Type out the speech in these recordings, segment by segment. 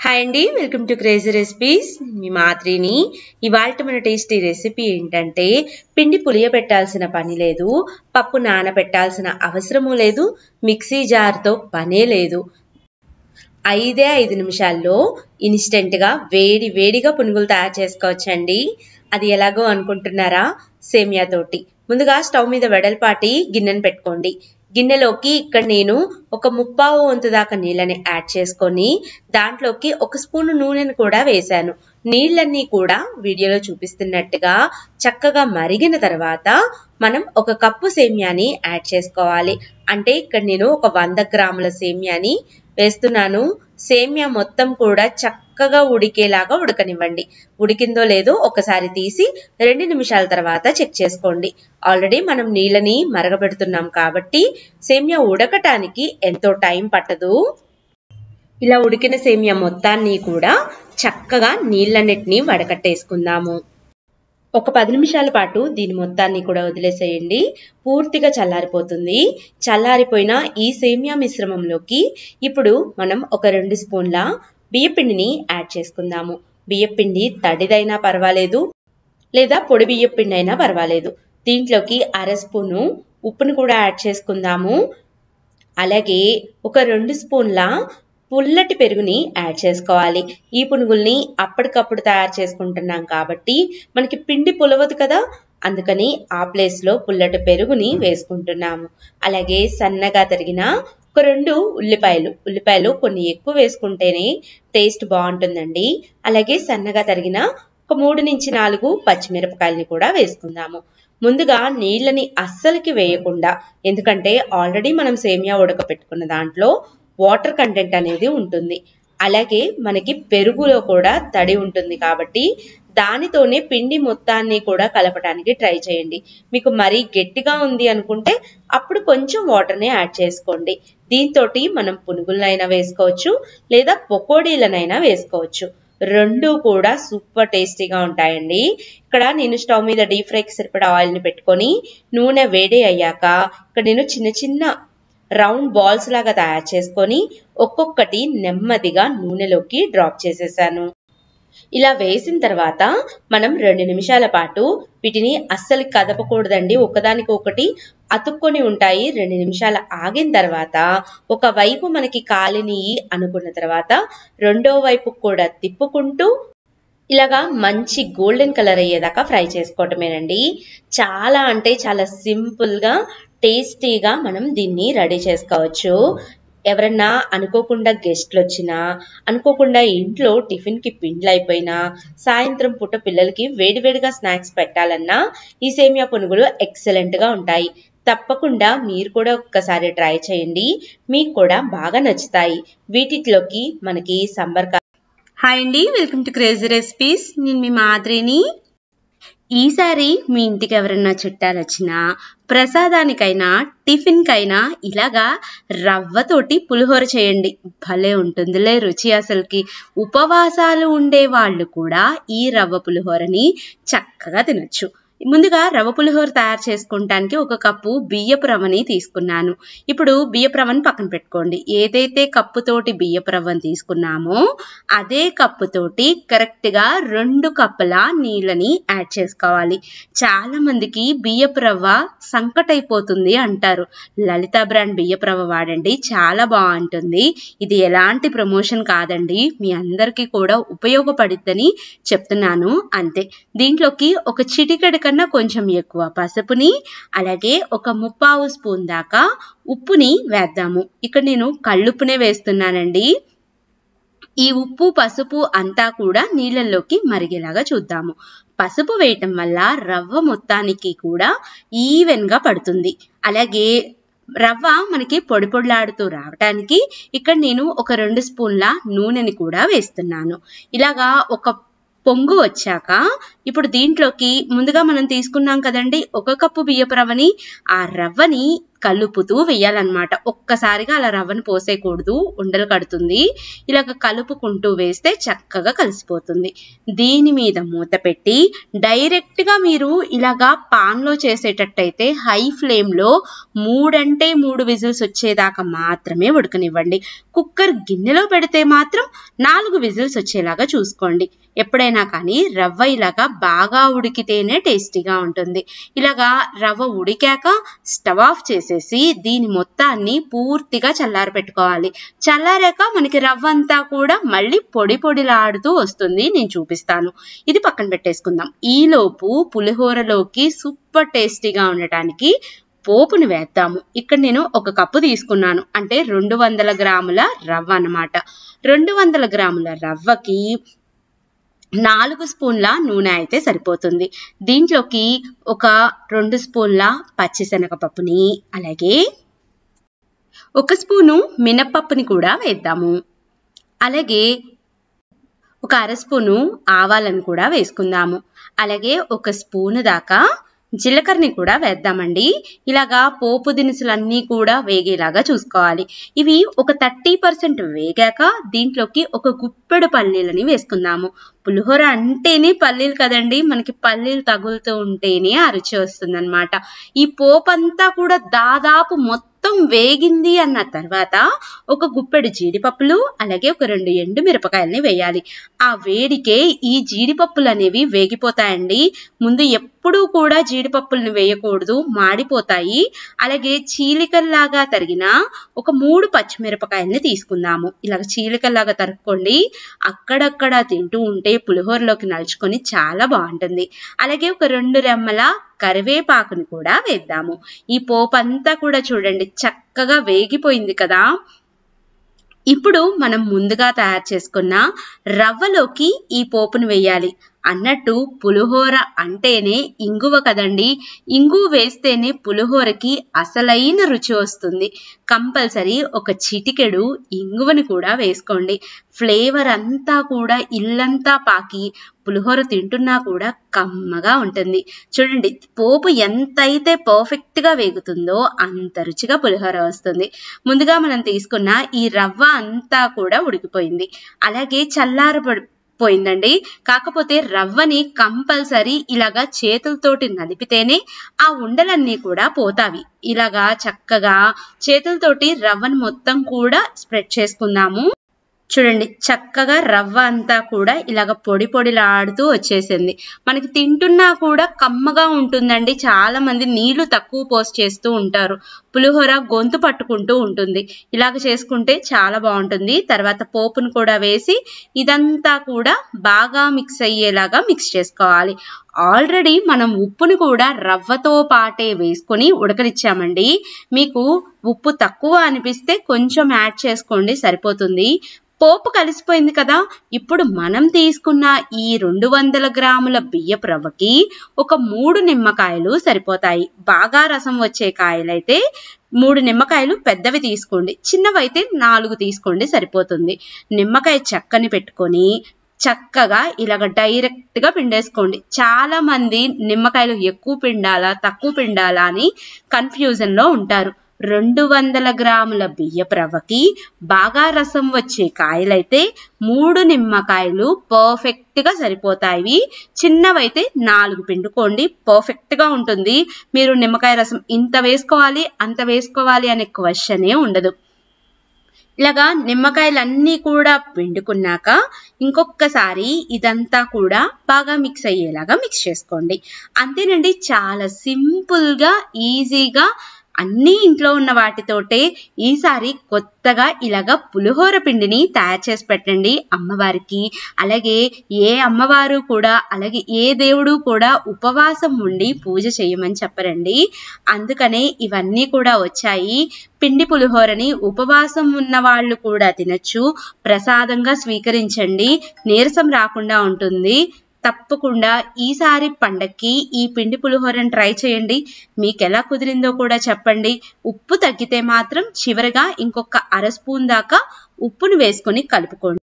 Hi అండి, welcome to crazy recipes. మీ మాత్రిని. ఇవాళ మన టేస్టీ రెసిపీ ఏంటంటే పిండి పులియబెట్టాల్సిన పని లేదు, పప్పు నానబెట్టాల్సిన అవసరము లేదు, మిక్సీ జార్తో పనే లేదు. 5 నిమిషాల్లో ఇన్స్టెంట్గా వేడిగా పునుగులు తయారు చేసుకోవచ్చండి. అది ఎలాగో అనుకుంటున్నారా? సేమియా తోటి. ముందుగా స్టవ్ మీద వెడల్పాటి గిన్నెను పెట్టుకోండి. గిన్నెలోకి ఇక్కడ నేను ఒక 1/4 వంతు దాకా నీళ్ళని యాడ్ చేసుకొని దాంట్లోకి 1 స్పూన్ నూనెను కూడా వేశాను. నీళ్ళన్నీ కూడా వీడియోలో చూపిస్తున్నట్టుగా చక్కగా మరిగిన తర్వాత మనం 1 కప్పు సేమియాని యాడ్ చేసుకోవాలి. అంటే ఇక్కడ నేను ఒక 100 గ్రాముల సేమియాని వేస్తున్నాను. సేమియా మొత్తం కూడా చక్కగా ఉడికేలాగా ఉడకనివ్వండి. ఉడికిందో లేదో ఒకసారి తీసి 2 నిమిషాల తర్వాత చెక్ చేసుకోండి. ఆల్రెడీ మనం నీళ్ళని మరగబెడుతున్నాం కాబట్టి సేమియా ఉడకటానికి ఎంతో టైం పట్టదు. ఇలా ఉడికిన సేమియా మొత్తాన్ని కూడా చక్కగా నీళ్ళన్నిటిని వడకట్టేసుకుందాము. ఒక 10 నిమిషాల పాటు దీని మొత్తాన్ని కూడా వదిలేసేయండి. పూర్తిగా చల్లారిపోతుంది. చల్లారిపోయిన ఈ సేమియా మిశ్రమంలోకి ఇప్పుడు మనం ఒక 2 స్పూన్ల బియ్యపిండిని యాడ్ చేసుకుందాము. బియ్యపిండి తడిదైనా పర్వాలేదు, లేదా పొడి బియ్యపిండి అయినా పర్వాలేదు. దీంట్లోకి 1/2 స్పూను ఉప్పును కూడా యాడ్ చేసుకుందాము. అలాగే ఒక 2 స్పూన్ల పుల్లటి పెరుగుని యాడ్ చేసుకోవాలి. ఈ పునుగుల్ని అప్పటికప్పుడు తయారు చేసుకుంటున్నాం కాబట్టి మనకి పిండి పులవదు కదా, అందుకని ఆ ప్లేస్లో పుల్లటి పెరుగుని వేసుకుంటున్నాము. అలాగే సన్నగా తరిగిన ఒక 2 ఉల్లిపాయలు కొన్ని ఎక్కువ వేసుకుంటేనే టేస్ట్ బాగుంటుందండి. అలాగే సన్నగా తరిగిన ఒక 3 నుంచి 4 పచ్చిమిరపకాయలని కూడా వేసుకుందాము. ముందుగా నీళ్ళని అస్సలకి వేయకుండా, ఎందుకంటే ఆల్రెడీ మనం సేమియా ఉడకపెట్టుకున్న దాంట్లో వాటర్ కంటెంట్ అనేది ఉంటుంది. అలాగే మనకి పెరుగులో కూడా తడి ఉంటుంది కాబట్టి దానితోనే పిండి మొత్తాన్ని కూడా కలపడానికి ట్రై చేయండి. మీకు మరీ గట్టిగా ఉంది అనుకుంటే అప్పుడు కొంచెం వాటర్ని యాడ్ చేసుకోండి. దీంతో మనం పునుగులనైనా వేసుకోవచ్చు, లేదా పకోడీలనైనా వేసుకోవచ్చు. రెండు కూడా సూపర్ టేస్టీగా ఉంటాయండి. ఇక్కడ నేను స్టవ్ మీద డీప్ ఫ్రైకి సరిపడా ఆయిల్ని పెట్టుకొని నూనె వేడి అయ్యాక ఇక్కడ నేను చిన్న రౌండ్ బాల్స్ లాగా తయారు చేసుకొని ఒక్కొక్కటి నెమ్మదిగా నూనెలోకి డ్రాప్ చేసేసాను. ఇలా వేసిన తర్వాత మనం 2 నిమిషాల పాటు వీటిని అస్సలు కదపకూడదండి. ఒకదానికొకటి అతుక్కొని ఉంటాయి. 2 నిమిషాలు ఆగిన తర్వాత ఒక వైపు మనకి కాలినియి అనుకున్న తర్వాత రెండో వైపు కూడా తిప్పుకుంటూ ఇలాగా మంచి గోల్డెన్ కలర్ అయ్యేదాకా ఫ్రై చేసుకోవటమేనండి. చాలా అంటే చాలా సింపుల్గా టేస్టీగా మనం దీన్ని రెడీ చేసుకోవచ్చు. ఎవరన్నా అనుకోకుండా గెస్ట్లు వచ్చినా, అనుకోకుండా ఇంట్లో టిఫిన్కి పిండ్లు అయిపోయినా, సాయంత్రం పూట పిల్లలకి వేడివేడిగా స్నాక్స్ పెట్టాలన్నా ఈ సేమియా పునుగులు ఎక్సలెంట్గా ఉంటాయి. తప్పకుండా మీరు కూడా ఒక్కసారి ట్రై చేయండి, మీకు కూడా బాగా నచ్చుతాయి. వీటిలోకి మనకి సంబర్. హాయ్ అండి, వెల్కమ్ టు క్రేజీ రెసిపీస్. నేను మీ మాదిరిని. ఈసారి మీ ఇంటికి ఎవరన్నా చుట్టాలు వచ్చినా, ప్రసాదానికైనా టిఫిన్కైనా ఇలాగా రవ్వతోటి పులిహోర చేయండి. భలే ఉంటుందిలే రుచి. అసలుకి ఉపవాసాలు ఉండే వాళ్ళు కూడా ఈ రవ్వ పులిహోరని చక్కగా తినొచ్చు. ముందుగా రవ్వ పులిహోర తయారు చేసుకుంటానికి 1 కప్పు బియ్యపు రవ్వని తీసుకున్నాను. ఇప్పుడు బియ్యపు రవ్వని పక్కన పెట్టుకోండి. ఏదైతే కప్పుతోటి బియ్యపు రవ్వని తీసుకున్నామో అదే కప్పుతోటి కరెక్ట్గా 2 కప్పుల నీళ్ళని యాడ్ చేసుకోవాలి. చాలా మందికి బియ్యపు రవ్వ సంకటైపోతుంది అంటారు. లలిత బ్రాండ్ బియ్యపు రవ్వ వాడండి, చాలా బాగుంటుంది. ఇది ఎలాంటి ప్రమోషన్ కాదండి, మీ అందరికీ కూడా ఉపయోగపడుద్దని చెప్తున్నాను అంతే. దీంట్లోకి ఒక చిటికెడు కన్నా కొంచెం ఎక్కువ పసుపుని, అలాగే ఒక 1/4 స్పూన్ దాకా ఉప్పుని వేద్దాము. ఇక్కడ నేను కళ్ళుప్పునే వేస్తున్నానండి. ఈ ఉప్పు పసుపు అంతా కూడా నీళ్ళల్లోకి మరిగేలాగా చూద్దాము. పసుపు వేయటం వల్ల రవ్వ మొత్తానికి కూడా ఈవెన్గా పడుతుంది. అలాగే రవ్వ మనకి పొడి పొడిలాడుతూ రావటానికి ఇక్కడ నేను ఒక 2 స్పూన్ల నూనెని కూడా వేస్తున్నాను. ఇలాగా ఒక పొంగు వచ్చాక ఇప్పుడు దీంట్లోకి ముందుగా మనం తీసుకున్నాం కదండి 1 కప్పు బియ్యపు రవ్వని, ఆ రవ్వని కలుపుతూ వేయాలన్నమాట. ఒక్కసారిగా అలా రవ్వను పోసేయకూడదు, ఉండలు కడుతుంది. ఇలాగ కలుపుకుంటూ వేస్తే చక్కగా కలిసిపోతుంది. దీని మీద మూత పెట్టి డైరెక్ట్గా మీరు ఇలాగా పాన్లో చేసేటట్టయితే హై ఫ్లేమ్లో 3 విజిల్స్ వచ్చేదాకా మాత్రమే ఉడకనివ్వండి. కుక్కర్ గిన్నెలో పెడితే మాత్రం 4 విజిల్స్ వచ్చేలాగా చూసుకోండి. ఎప్పుడైనా కానీ రవ్వ ఇలాగా బాగా ఉడికితేనే టేస్టీగా ఉంటుంది. ఇలాగా రవ్వ ఉడికాక స్టవ్ ఆఫ్ చేసేసి దీని మొత్తాన్ని పూర్తిగా చల్లారి పెట్టుకోవాలి. చల్లారాక మనకి రవ్వ అంతా కూడా మళ్ళీ పొడి పొడిలాడుతూ వస్తుంది. నేను చూపిస్తాను. ఇది పక్కన పెట్టేసుకుందాం. ఈలోపు పులిహోరలోకి సూపర్ టేస్టీగా ఉండటానికి పోపుని వేద్దాము. ఇక్కడ నేను 1 కప్పు తీసుకున్నాను, అంటే 200 గ్రాముల రవ్వ అన్నమాట. 200 గ్రాముల రవ్వకి 4 స్పూన్ల నూనె అయితే సరిపోతుంది. దీంట్లోకి ఒక 2 స్పూన్ల పచ్చిశనగపప్పుని, అలాగే 1 స్పూను మినప్పప్పుని కూడా వేద్దాము. అలాగే ఒక 1/2 స్పూను ఆవాలను కూడా వేసుకుందాము. అలాగే 1 స్పూను దాకా జీలకర్రని కూడా వేద్దామండి. ఇలాగా పోపు దినుసులన్నీ కూడా వేగేలాగా చూసుకోవాలి. ఇవి ఒక 30% వేగాక దీంట్లోకి 1 గుప్పెడు పల్లీలని వేసుకుందాము. పులిహోర అంటేనే పల్లీలు కదండి, మనకి పల్లీలు తగులుతూ ఉంటేనే ఆ రుచి వస్తుందన్నమాట. ఈ పోపు అంతా కూడా దాదాపు మొత్తం వేగింది అన్న తర్వాత 1 గుప్పెడు జీడిపప్పులు, అలాగే ఒక 2 ఎండు మిరపకాయలని వేయాలి. ఆ వేడికే ఈ జీడిపప్పులు అనేవి వేగిపోతాయండి. ముందు ఎప్పుడూ కూడా జీడిపప్పులను వేయకూడదు, మాడిపోతాయి. అలాగే చీలికల్లాగా తరిగిన ఒక 3 పచ్చిమిరపకాయలని తీసుకుందాము. ఇలాగ చీలికల్లాగా తరుక్కోండి. అక్కడక్కడ తింటూ ఉంటే పులిహోరలోకి నలుచుకొని చాలా బాగుంటుంది. అలాగే ఒక 2 రెమ్మల కరివేపాకుని కూడా వేద్దాము. ఈ పోపు అంతా కూడా చూడండి చక్కగా వేగిపోయింది కదా. ఇప్పుడు మనం ముందుగా తయారు చేసుకున్న రవ్వలోకి ఈ పోపును వేయాలి. అన్నట్టు పులిహోర అంటేనే ఇంగువ కదండి, ఇంగువ వేస్తేనే పులిహోరకి అసలైన రుచి వస్తుంది. కంపల్సరీ ఒక చిటికెడు ఇంగువని కూడా వేసుకోండి. ఫ్లేవర్ అంతా కూడా ఇల్లంతా పాకి పులిహోర తింటున్నా కూడా కమ్మగా ఉంటుంది. చూడండి, పోపు ఎంతైతే పర్ఫెక్ట్గా వేగుతుందో అంత రుచిగా పులిహోర వస్తుంది. ముందుగా మనం తీసుకున్న ఈ రవ్వ అంతా కూడా ఉడికిపోయింది, అలాగే పోయిందండి. కాకపోతే రవ్వని కంపల్సరీ ఇలాగా చేతులతోటి నలిపితేనే ఆ ఉండలన్నీ కూడా పోతావి. ఇలాగా చక్కగా చేతులతోటి రవ్వను మొత్తం కూడా స్ప్రెడ్ చేసుకుందాము. చూడండి, చక్కగా రవ్వ అంతా కూడా ఇలాగ పొడి పొడిలాడుతూ వచ్చేసింది. మనకి తింటున్నా కూడా కమ్మగా ఉంటుందండి. చాలా మంది నీళ్లు తక్కువ పోసి చేస్తూ ఉంటారు, పులిహోర గొంతు పట్టుకుంటూ ఉంటుంది. ఇలాగ చేసుకుంటే చాలా బాగుంటుంది. తర్వాత పోపును కూడా వేసి ఇదంతా కూడా బాగా మిక్స్ అయ్యేలాగా మిక్స్ చేసుకోవాలి. ఆల్రెడీ మనం ఉప్పుని కూడా రవ్వతో పాటే వేసుకొని ఉడకనిచ్చామండి. మీకు ఉప్పు తక్కువ అనిపిస్తే కొంచెం యాడ్ చేసుకోండి, సరిపోతుంది. పోపు కలిసిపోయింది కదా. ఇప్పుడు మనం తీసుకున్న ఈ 200 గ్రాముల బియ్యపు రవ్వకి ఒక 3 నిమ్మకాయలు సరిపోతాయి. బాగా రసం వచ్చే కాయలైతే 3 నిమ్మకాయలు పెద్దవి తీసుకోండి, చిన్నవైతే 4 తీసుకోండి, సరిపోతుంది. నిమ్మకాయ చెక్కని పెట్టుకొని చక్కగా ఇలాగ డైరెక్ట్గా పిండేసుకోండి. చాలా మంది నిమ్మకాయలు ఎక్కువ పిండాలా తక్కువ పిండాలా అని కన్ఫ్యూజన్లో ఉంటారు. 200 గ్రాముల బియ్యపు రవ్వకి బాగా రసం వచ్చే కాయలైతే 3 నిమ్మకాయలు పర్ఫెక్ట్గా సరిపోతాయి. చిన్నవైతే 4 పిండుకోండి, పర్ఫెక్ట్గా ఉంటుంది. మీరు నిమ్మకాయ రసం ఇంత వేసుకోవాలి అంత వేసుకోవాలి అనే క్వశ్చనే ఉండదు. ఇలాగా నిమ్మకాయలన్నీ కూడా పిండుకున్నాక ఇంకొకసారి ఇదంతా కూడా బాగా మిక్స్ అయ్యేలాగా మిక్స్ చేసుకోండి. అంతేనండి, చాలా సింపుల్గా ఈజీగా అన్నీ ఇంట్లో ఉన్న వాటితోటే ఈసారి కొత్తగా ఇలాగా పులిహోర పిండిని తయారు చేసి పెట్టండి అమ్మవారికి. అలాగే ఏ అమ్మవారు కూడా, అలాగే ఏ దేవుడు కూడా ఉపవాసం ఉండి పూజ చేయమని చెప్పరండి. అందుకనే ఇవన్నీ కూడా వచ్చాయి. పిండి పులిహోరని ఉపవాసం ఉన్న వాళ్ళు కూడా తినచ్చు, ప్రసాదంగా స్వీకరించండి, నీరసం రాకుండా ఉంటుంది. తప్పకుండా ఈసారి పండక్కి ఈ పిండి పులిహోరని ట్రై చేయండి. మీకు ఎలా కుదిరిందో కూడా చెప్పండి. ఉప్పు తగ్గితే మాత్రం చివరిగా ఇంకొక 1/2 స్పూన్ దాకా ఉప్పును వేసుకొని కలుపుకోండి.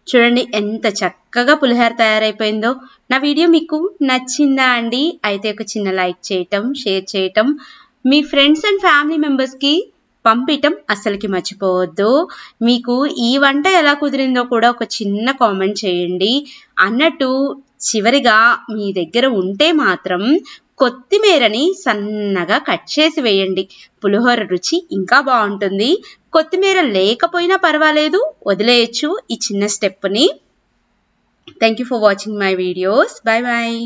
చూడండి ఎంత చక్కగా పులిహోర తయారైపోయిందో. నా వీడియో మీకు నచ్చిందా అండి? అయితే ఒక చిన్న లైక్ చేయటం, షేర్ చేయటం మీ ఫ్రెండ్స్ అండ్ ఫ్యామిలీ మెంబర్స్కి పంపించటం అస్సలకి మర్చిపోవద్దు. మీకు ఈ వంట ఎలా కుదిరిందో కూడా ఒక చిన్న కామెంట్ చేయండి. అన్నట్టు చివరిగా మీ దగ్గర ఉంటే మాత్రం కొత్తిమీరని సన్నగా కట్ చేసి వేయండి. పులిహోర రుచి ఇంకా బాగుంటుంది. కొత్తిమీర లేకపోయినా పర్వాలేదు, వదిలేయచ్చు ఈ చిన్న స్టెప్ని. Thank you for watching my videos. Bye bye.